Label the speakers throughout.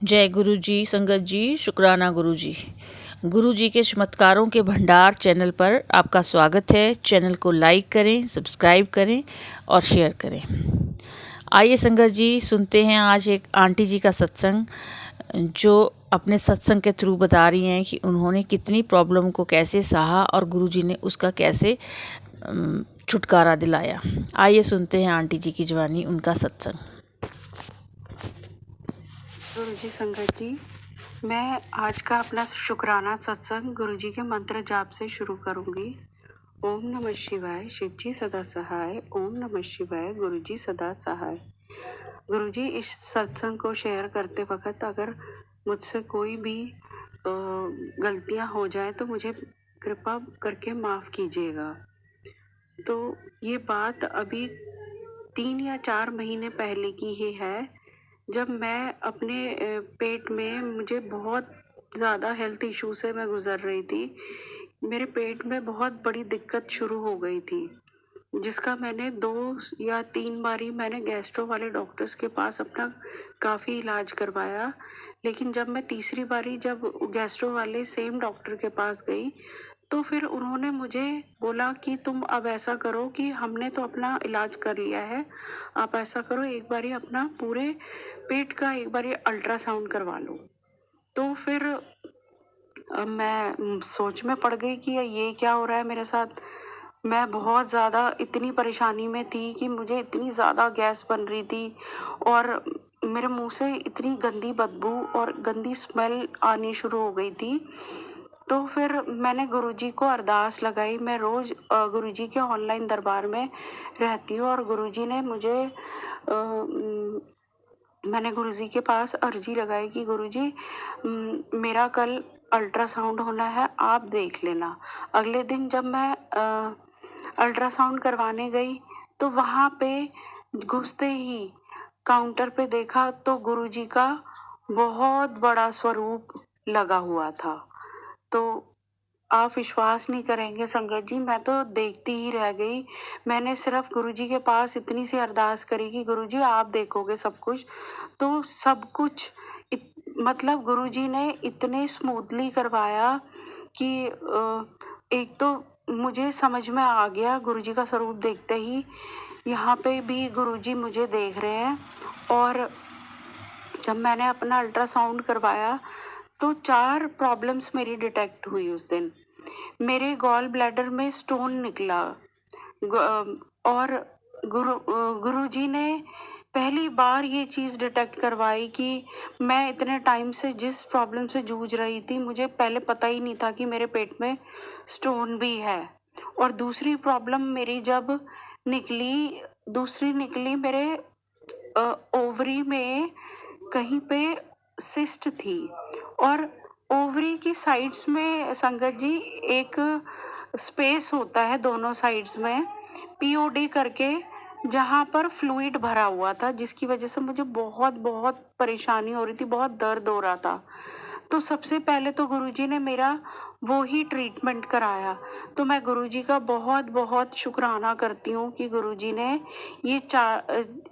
Speaker 1: जय गुरु जी, संगत जी, शुक्राना गुरु जी। गुरु जी के चमत्कारों के भंडार चैनल पर आपका स्वागत है। चैनल को लाइक करें, सब्सक्राइब करें और शेयर करें। आइए संगत जी, सुनते हैं आज एक आंटी जी का सत्संग, जो अपने सत्संग के थ्रू बता रही हैं कि उन्होंने कितनी प्रॉब्लम को कैसे सहा और गुरु जी ने उसका कैसे छुटकारा दिलाया। आइए सुनते हैं आंटी जी की जवानी, उनका सत्संग।
Speaker 2: गुरु जी, संगत जी, मैं आज का अपना शुक्राना सत्संग गुरु जी के मंत्र जाप से शुरू करूंगी। ओम नमः शिवाय, शिव जी सदा सहाय। ओम नमः शिवाय, गुरु जी सदा सहाय। गुरु जी, इस सत्संग को शेयर करते वक्त अगर मुझसे कोई भी गलतियां हो जाए तो मुझे कृपा करके माफ़ कीजिएगा। तो ये बात अभी 3 या 4 महीने पहले की ही है, जब मैं अपने पेट में, मुझे बहुत ज़्यादा हेल्थ इशू से मैं गुज़र रही थी। मेरे पेट में बहुत बड़ी दिक्कत शुरू हो गई थी, जिसका मैंने 2 या 3 बारी मैंने गैस्ट्रो वाले डॉक्टर्स के पास अपना काफ़ी इलाज करवाया। लेकिन जब मैं तीसरी बारी जब गैस्ट्रो वाले सेम डॉक्टर के पास गई, तो फिर उन्होंने मुझे बोला कि तुम अब ऐसा करो कि हमने तो अपना इलाज कर लिया है, आप ऐसा करो एक बारी अपना पूरे पेट का एक बारी अल्ट्रासाउंड करवा लो। तो फिर मैं सोच में पड़ गई कि ये क्या हो रहा है मेरे साथ। मैं बहुत ज़्यादा इतनी परेशानी में थी कि मुझे इतनी ज़्यादा गैस बन रही थी और मेरे मुंह से इतनी गंदी बदबू और गंदी स्मेल आनी शुरू हो गई थी। तो फिर मैंने गुरुजी को अरदास लगाई। मैं रोज़ गुरुजी के ऑनलाइन दरबार में रहती हूँ और गुरुजी ने मुझे मैंने गुरुजी के पास अर्जी लगाई कि गुरुजी, मेरा कल अल्ट्रासाउंड होना है, आप देख लेना। अगले दिन जब मैं अल्ट्रासाउंड करवाने गई तो वहाँ पे घुसते ही काउंटर पे देखा तो गुरुजी का बहुत बड़ा स्वरूप लगा हुआ था। तो आप विश्वास नहीं करेंगे संगत जी, मैं तो देखती ही रह गई। मैंने सिर्फ गुरुजी के पास इतनी सी अरदास करी कि गुरुजी आप देखोगे सब कुछ। तो सब कुछ मतलब गुरुजी ने इतने स्मूथली करवाया कि एक तो मुझे समझ में आ गया गुरुजी का स्वरूप देखते ही, यहाँ पे भी गुरुजी मुझे देख रहे हैं। और जब मैंने अपना अल्ट्रासाउंड करवाया तो 4 प्रॉब्लम्स मेरी डिटेक्ट हुई उस दिन। मेरे गॉल ब्लैडर में स्टोन निकला और गुरुजी ने पहली बार ये चीज़ डिटेक्ट करवाई कि मैं इतने टाइम से जिस प्रॉब्लम से जूझ रही थी, मुझे पहले पता ही नहीं था कि मेरे पेट में स्टोन भी है। और दूसरी प्रॉब्लम मेरी जब दूसरी निकली मेरे ओवरी में कहीं पे सिस्ट थी। और ओवरी की साइड्स में संगत जी एक स्पेस होता है दोनों साइड्स में, पीओडी करके, जहाँ पर फ्लूइड भरा हुआ था, जिसकी वजह से मुझे बहुत बहुत परेशानी हो रही थी, बहुत दर्द हो रहा था। तो सबसे पहले तो गुरुजी ने मेरा वो ही ट्रीटमेंट कराया। तो मैं गुरुजी का बहुत बहुत शुक्राना करती हूँ कि गुरुजी ने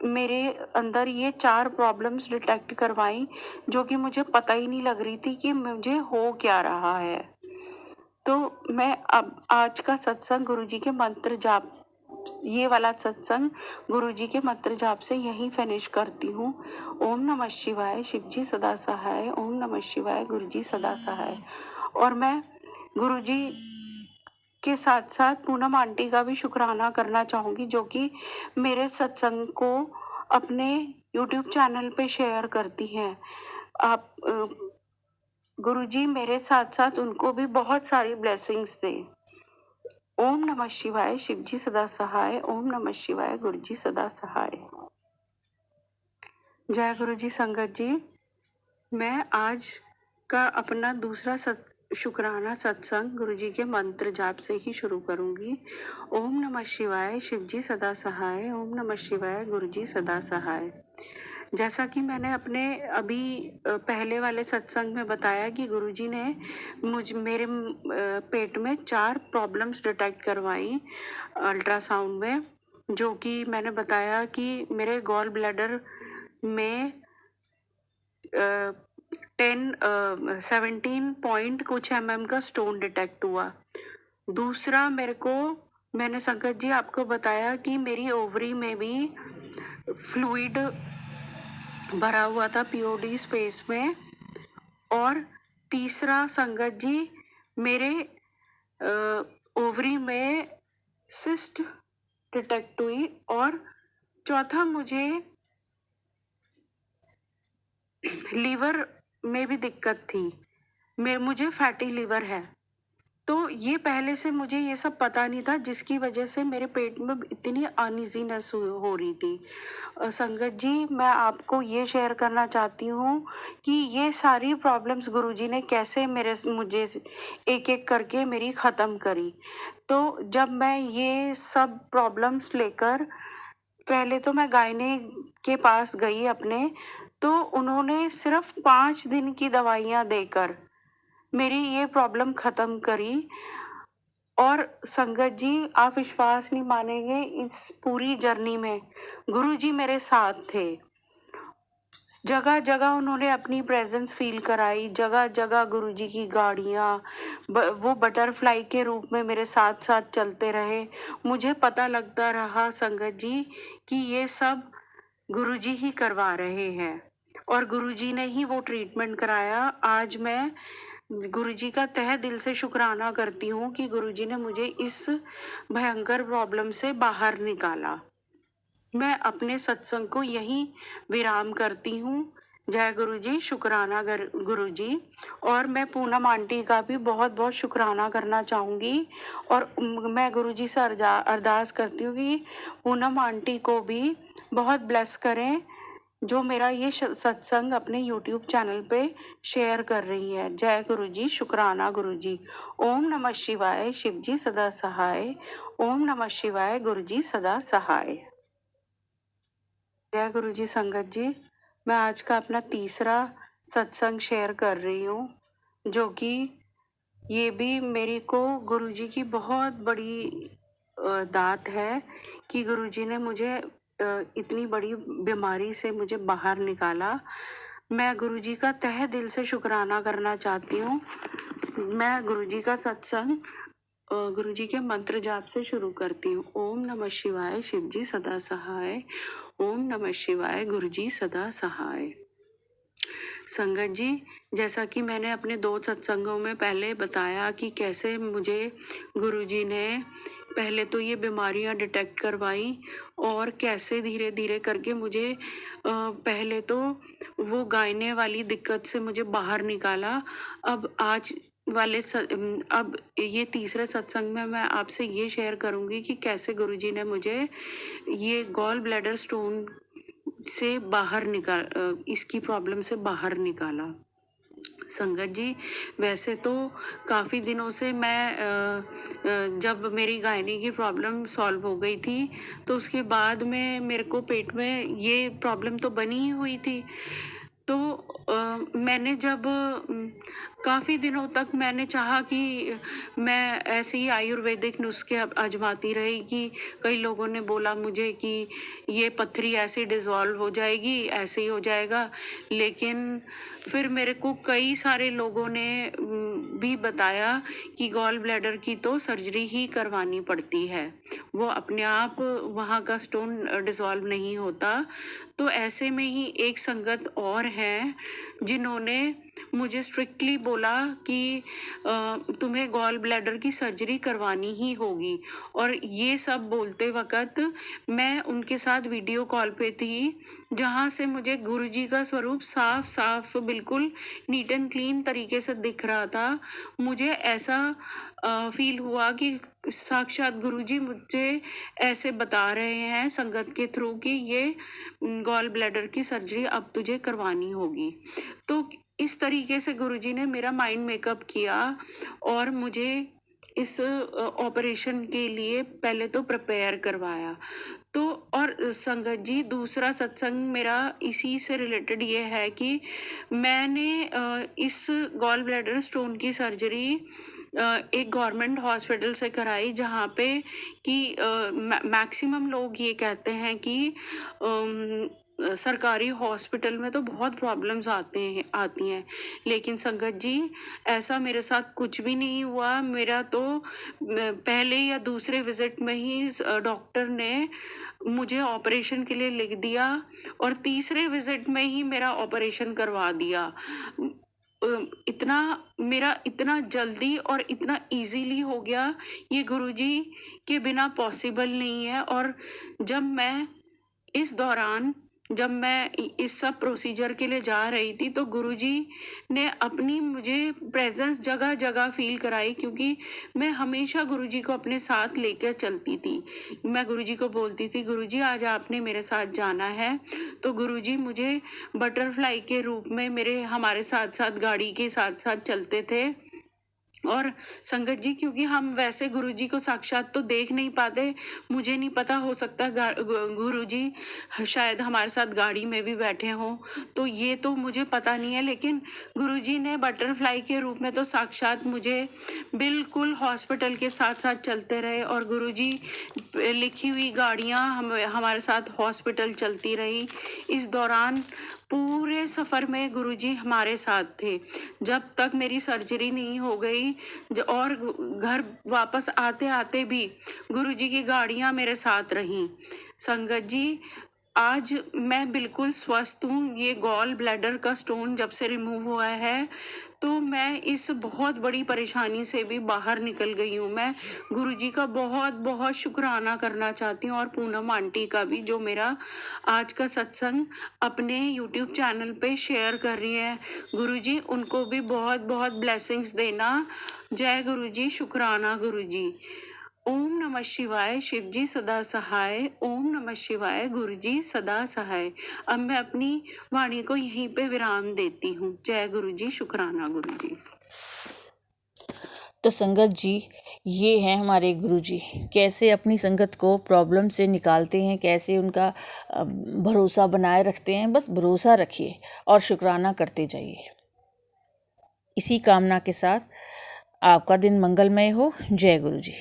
Speaker 2: मेरे अंदर ये 4 प्रॉब्लम्स डिटेक्ट करवाई, जो कि मुझे पता ही नहीं लग रही थी कि मुझे हो क्या रहा है। तो मैं अब आज का सत्संग गुरुजी के मंत्र जाप, ये वाला सत्संग गुरुजी के मंत्र जाप से यही फिनिश करती हूँ। ओम नमः शिवाय, शिव जी सदा सहाय। ओम नमः शिवाय, गुरु जी सदा सहाय। और मैं गुरुजी के साथ साथ पूनम आंटी का भी शुक्राना करना चाहूँगी, जो कि मेरे सत्संग को अपने YouTube चैनल पे शेयर करती हैं। आप गुरुजी मेरे साथ साथ उनको भी बहुत सारी ब्लेसिंग्स दें। ओम नमः शिवाय, शिव जी सदा सहाय। ओम नमः शिवाय, गुरु जी सदा सहाय। जय गुरु जी, संगत जी, मैं आज का अपना दूसरा शुक्राना सत्संग गुरु जी के मंत्र जाप से ही शुरू करूंगी। ओम नमः शिवाय, शिव जी सदा सहाय। ओम नमः शिवाय, गुरु जी सदा सहाय। जैसा कि मैंने अपने अभी पहले वाले सत्संग में बताया कि गुरुजी ने मेरे पेट में 4 प्रॉब्लम्स डिटेक्ट करवाई अल्ट्रासाउंड में, जो कि मैंने बताया कि मेरे गॉल ब्लैडर में 17 पॉइंट कुछ का स्टोन डिटेक्ट हुआ। दूसरा मैंने संगत जी आपको बताया कि मेरी ओवरी में भी फ्लूइड भरा हुआ था पीओडी स्पेस में। और तीसरा संगत जी मेरे ओवरी में सिस्ट डिटेक्ट हुई। और चौथा मुझे लीवर में भी दिक्कत थी। मुझे फैटी लीवर है। तो ये पहले से मुझे ये सब पता नहीं था, जिसकी वजह से मेरे पेट में इतनी अनइजीनेस हो रही थी। संगत जी, मैं आपको ये शेयर करना चाहती हूँ कि ये सारी प्रॉब्लम्स गुरुजी ने कैसे मुझे एक एक करके मेरी ख़त्म करी। तो जब मैं ये सब प्रॉब्लम्स लेकर पहले तो मैं गायने के पास गई अपने, तो उन्होंने सिर्फ 5 दिन की दवाइयाँ देकर मेरी ये प्रॉब्लम ख़त्म करी। और संगत जी, आप विश्वास नहीं मानेंगे, इस पूरी जर्नी में गुरुजी मेरे साथ थे। जगह जगह उन्होंने अपनी प्रेजेंस फील कराई। जगह जगह गुरुजी की गाड़ियाँ वो बटरफ्लाई के रूप में मेरे साथ साथ चलते रहे। मुझे पता लगता रहा संगत जी कि ये सब गुरुजी ही करवा रहे हैं और गुरुजी ने ही वो ट्रीटमेंट कराया। आज मैं गुरुजी का तहे दिल से शुक्राना करती हूँ कि गुरुजी ने मुझे इस भयंकर प्रॉब्लम से बाहर निकाला। मैं अपने सत्संग को यहीं विराम करती हूँ। जय गुरुजी, शुक्राना गुरुजी। और मैं पूनम आंटी का भी बहुत बहुत शुक्राना करना चाहूँगी। और मैं गुरुजी से अरदास करती हूँ कि पूनम आंटी को भी बहुत ब्लेस करें, जो मेरा ये सत्संग अपने यूट्यूब चैनल पे शेयर कर रही है। जय गुरुजी, शुक्राना गुरुजी। ओम नमः शिवाय, शिवजी सदा सहाय। ओम नमः शिवाय, गुरुजी सदा सहाय। जय गुरुजी। संगत जी, मैं आज का अपना तीसरा सत्संग शेयर कर रही हूँ, जो कि ये भी मेरे को गुरुजी की बहुत बड़ी दात है कि गुरुजी ने मुझे इतनी बड़ी बीमारी से मुझे बाहर निकाला। मैं गुरुजी का तहे दिल से शुक्राना करना चाहती हूँ। मैं गुरुजी का सत्संग गुरुजी के मंत्र जाप से शुरू करती हूँ। ओम नमः शिवाय, शिवजी सदा सहाय। ओम नमः शिवाय, गुरुजी सदा सहाय। संगत जी, जैसा कि मैंने अपने 2 सत्संगों में पहले बताया कि कैसे मुझे गुरुजी ने पहले तो ये बीमारियां डिटेक्ट करवाई और कैसे धीरे धीरे करके मुझे पहले तो वो गायने वाली दिक्कत से मुझे बाहर निकाला। अब ये तीसरे सत्संग में मैं आपसे ये शेयर करूंगी कि कैसे गुरुजी ने मुझे ये गॉल ब्लैडर स्टोन से इसकी प्रॉब्लम से बाहर निकाला। संगत जी, वैसे तो काफ़ी दिनों से मैं जब मेरी गायनी की प्रॉब्लम सॉल्व हो गई थी, तो उसके बाद में मेरे को पेट में ये प्रॉब्लम तो बनी ही हुई थी। तो मैंने जब काफ़ी दिनों तक मैंने चाहा कि मैं ऐसे ही आयुर्वेदिक नुस्खे आजमाती रही कि कई लोगों ने बोला मुझे कि ये पथरी ऐसे डिज़ोल्व हो जाएगी, ऐसे ही हो जाएगा। लेकिन फिर मेरे को कई सारे लोगों ने भी बताया कि गॉल ब्लैडर की तो सर्जरी ही करवानी पड़ती है, वो अपने आप वहाँ का स्टोन डिज़ोल्व नहीं होता। तो ऐसे में ही एक संगत और हैं जिन्होंने मुझे स्ट्रिक्टली बोला कि तुम्हें गॉल ब्लैडर की सर्जरी करवानी ही होगी। और ये सब बोलते वक्त मैं उनके साथ वीडियो कॉल पे थी, जहाँ से मुझे गुरुजी का स्वरूप साफ साफ बिल्कुल नीट एंड क्लीन तरीके से दिख रहा था। मुझे ऐसा फील हुआ कि साक्षात गुरुजी मुझे ऐसे बता रहे हैं संगत के थ्रू कि ये गॉल ब्लैडर की सर्जरी अब तुझे करवानी होगी। तो इस तरीके से गुरुजी ने मेरा माइंड मेकअप किया और मुझे इस ऑपरेशन के लिए पहले तो प्रिपेयर करवाया। तो और संगत जी, दूसरा सत्संग मेरा इसी से रिलेटेड ये है कि मैंने इस गॉल ब्लैडर स्टोन की सर्जरी एक गवर्नमेंट हॉस्पिटल से कराई, जहाँ पे कि मैक्सिमम लोग ये कहते हैं कि सरकारी हॉस्पिटल में तो बहुत प्रॉब्लम्स आती हैं, लेकिन संगत जी ऐसा मेरे साथ कुछ भी नहीं हुआ। मेरा तो पहले या दूसरे विजिट में ही डॉक्टर ने मुझे ऑपरेशन के लिए लिख दिया और तीसरे विजिट में ही मेरा ऑपरेशन करवा दिया। इतना मेरा इतना जल्दी और इतना इजीली हो गया, ये गुरुजी के बिना पॉसिबल नहीं है। और जब मैं इस सब प्रोसीजर के लिए जा रही थी तो गुरुजी ने अपनी मुझे प्रेजेंस जगह जगह फील कराई, क्योंकि मैं हमेशा गुरुजी को अपने साथ लेकर चलती थी। मैं गुरुजी को बोलती थी, गुरुजी आज आपने मेरे साथ जाना है, तो गुरुजी मुझे बटरफ्लाई के रूप में हमारे साथ साथ गाड़ी के साथ साथ चलते थे। और संगत जी, क्योंकि हम वैसे गुरुजी को साक्षात तो देख नहीं पाते, मुझे नहीं पता, हो सकता गुरुजी शायद हमारे साथ गाड़ी में भी बैठे हों, तो ये तो मुझे पता नहीं है। लेकिन गुरुजी ने बटरफ्लाई के रूप में तो साक्षात मुझे बिल्कुल हॉस्पिटल के साथ साथ चलते रहे, और गुरुजी लिखी हुई गाड़ियाँ हमारे साथ हॉस्पिटल चलती रही। इस दौरान पूरे सफ़र में गुरुजी हमारे साथ थे, जब तक मेरी सर्जरी नहीं हो गई। और घर वापस आते आते भी गुरुजी की गाड़ियाँ मेरे साथ रहीं। संगत जी, आज मैं बिल्कुल स्वस्थ हूँ। ये गॉल ब्लैडर का स्टोन जब से रिमूव हुआ है, तो मैं इस बहुत बड़ी परेशानी से भी बाहर निकल गई हूँ। मैं गुरुजी का बहुत बहुत शुक्राना करना चाहती हूँ, और पूनम आंटी का भी, जो मेरा आज का सत्संग अपने YouTube चैनल पे शेयर कर रही है। गुरुजी उनको भी बहुत बहुत ब्लेसिंग्स देना। जय गुरुजी, शुक्राना गुरुजी। ओम नमः शिवाय, शिव जी सदा सहाय। ओम नमः शिवाय, गुरु जी सदा सहाय। अब मैं अपनी वाणी को यहीं पे विराम देती हूँ। जय गुरु जी, शुक्राना गुरु जी।
Speaker 1: तो संगत जी, ये हैं हमारे गुरुजी, कैसे अपनी संगत को प्रॉब्लम से निकालते हैं, कैसे उनका भरोसा बनाए रखते हैं। बस भरोसा रखिए और शुक्राना करते जाइए। इसी कामना के साथ आपका दिन मंगलमय हो। जय गुरु जी।